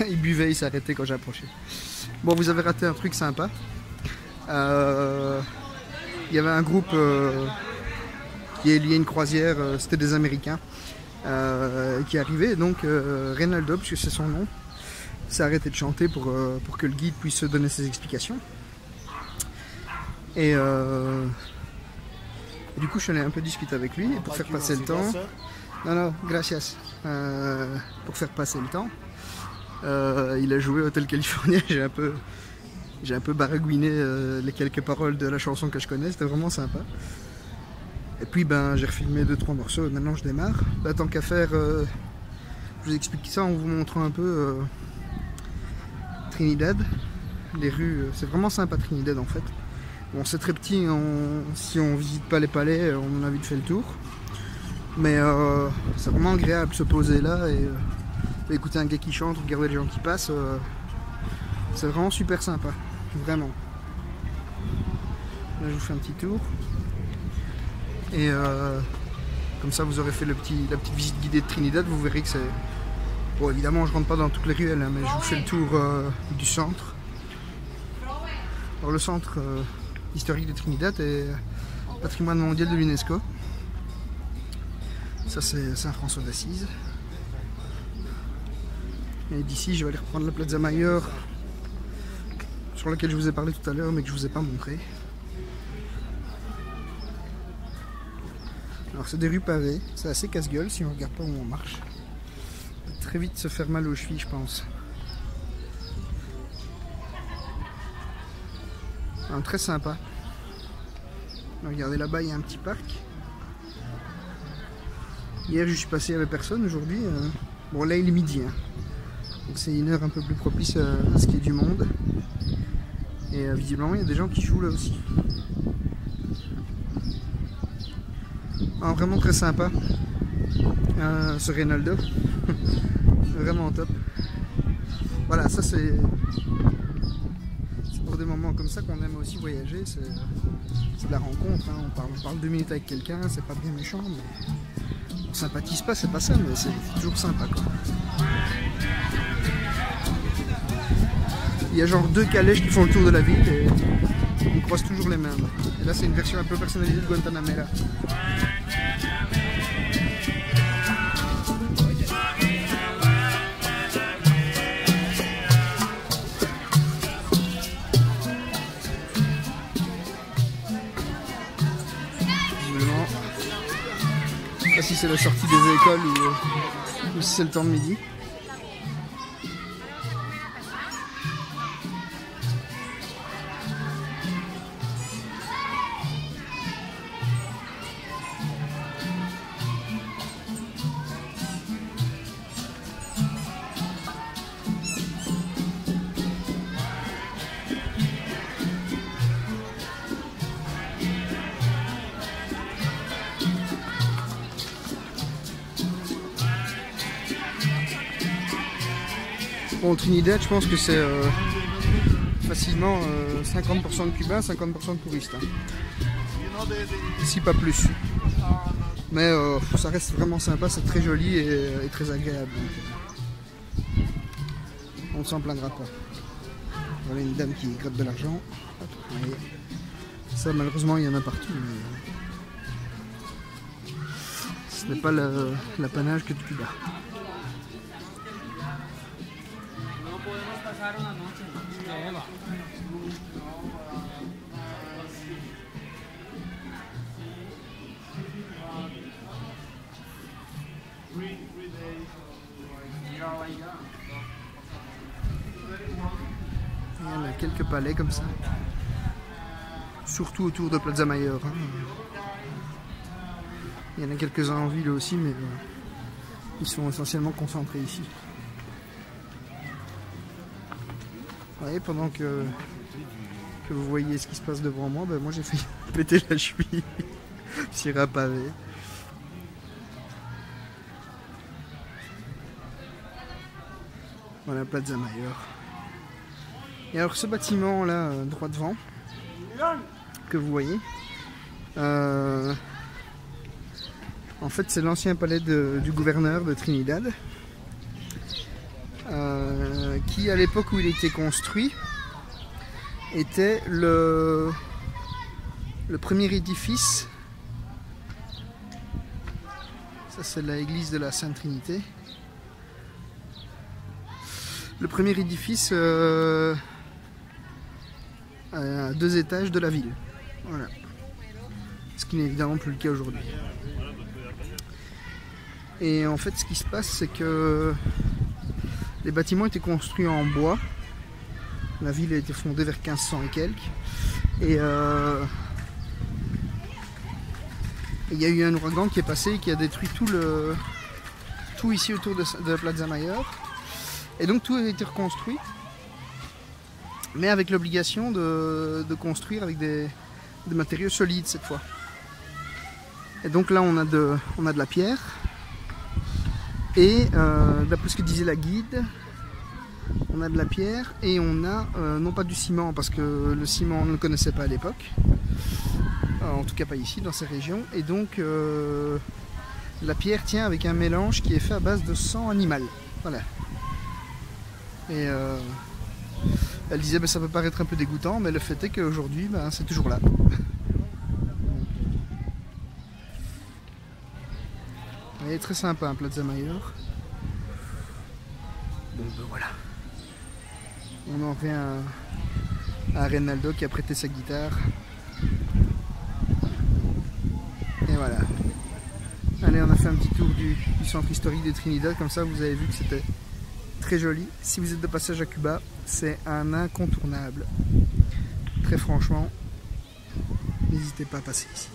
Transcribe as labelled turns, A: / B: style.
A: Il buvait, il s'arrêtait quand j'approchais. Bon, vous avez raté un truc sympa. Il y avait un groupe qui est lié à une croisière, c'était des Américains, qui arrivaient. Donc Reynaldo, puisque c'est son nom, s'est arrêté de chanter pour que le guide puisse donner ses explications. Et du coup, je suis allé un peu discuter avec lui pour faire passer le temps. Non, gracias. Pour faire passer le temps. Il a joué Hotel California, j'ai un peu baragouiné les quelques paroles de la chanson que je connais, c'était vraiment sympa. Et puis ben j'ai refilmé 2-3 morceaux, maintenant je démarre. Bah, tant qu'à faire, je vous explique ça en vous montrant un peu Trinidad. Les rues, c'est vraiment sympa Trinidad en fait. Bon, c'est très petit, si on visite pas les palais, on en a vite fait le tour. Mais c'est vraiment agréable de se poser là et écouter un gars qui chante, regarder les gens qui passent. C'est vraiment super sympa, vraiment. Là je vous fais un petit tour. Et comme ça vous aurez fait la petite visite guidée de Trinidad, vous verrez que c'est... Bon évidemment je rentre pas dans toutes les ruelles, hein, mais je vous fais le tour du centre. Alors le centre historique de Trinidad est patrimoine mondial de l'UNESCO. Ça c'est Saint-François d'Assise. Et d'ici je vais aller reprendre la Plaza Mayor, sur laquelle je vous ai parlé tout à l'heure mais que je vous ai pas montré. Alors c'est des rues pavées, c'est assez casse-gueule si on regarde pas où on marche. On peut très vite se faire mal aux chevilles je pense. Alors, très sympa. Regardez là-bas il y a un petit parc. Hier je suis passé, il n'y avait personne, aujourd'hui... Bon là il est midi. Hein. Donc c'est une heure un peu plus propice à ce qu'il y ait du monde. Et visiblement il y a des gens qui jouent là aussi. Ah, vraiment très sympa ce Reynaldo. Vraiment top. Voilà, ça c'est pour des moments comme ça qu'on aime aussi voyager. C'est de la rencontre. Hein. On parle 2 minutes avec quelqu'un, c'est pas bien méchant, mais on sympathise pas, c'est pas ça, mais c'est toujours sympa quoi. Il y a genre 2 calèches qui font le tour de la ville et on croise toujours les mêmes. Et là c'est une version un peu personnalisée de Guantanamera. Je sais pas si c'est la sortie des écoles ou si c'est le temps de midi. Bon, Trinidad, je pense que c'est facilement 50% de Cubains, 50% de touristes. Hein. Si pas plus. Mais ça reste vraiment sympa, c'est très joli et très agréable. Donc, on ne s'en plaindra pas. Voilà une dame qui gratte de l'argent. Ça, malheureusement, il y en a partout. Mais ce n'est pas l'apanage que de Cuba. Il y en a quelques palais comme ça, surtout autour de Plaza Mayor. Hein. Il y en a quelques-uns en ville aussi, mais ils sont essentiellement concentrés ici. Vous voyez, pendant que vous voyez ce qui se passe devant moi, ben moi j'ai fait péter la cheville sur un pavé. Voilà, Plaza Mayor. Et alors ce bâtiment là, droit devant, que vous voyez, en fait c'est l'ancien palais du gouverneur de Trinidad. qui à l'époque où il était construit était le premier édifice. Ça c'est l'église de la Sainte Trinité. Le premier édifice à 2 étages de la ville. Voilà. Ce qui n'est évidemment plus le cas aujourd'hui. Et en fait ce qui se passe c'est que les bâtiments étaient construits en bois. La ville a été fondée vers 1500 et quelques. Et il y a eu un ouragan qui est passé et qui a détruit tout ici autour de Plaza Mayor. Et donc tout a été reconstruit. Mais avec l'obligation de construire avec des matériaux solides cette fois. Et donc là on a de la pierre. Et d'après ce que disait la guide, on a de la pierre et on a non pas du ciment, parce que le ciment on ne le connaissait pas à l'époque, en tout cas pas ici dans ces régions, et donc la pierre tient avec un mélange qui est fait à base de sang animal. Voilà. Et elle disait ben, ça peut paraître un peu dégoûtant, mais le fait est qu'aujourd'hui ben, c'est toujours là. Elle est très sympa, hein, Plaza Mayor. Bon ben voilà. On en revient à Reynaldo qui a prêté sa guitare. Et voilà. Allez, on a fait un petit tour du centre historique de Trinidad, comme ça vous avez vu que c'était très joli. Si vous êtes de passage à Cuba, c'est un incontournable. Très franchement, n'hésitez pas à passer ici.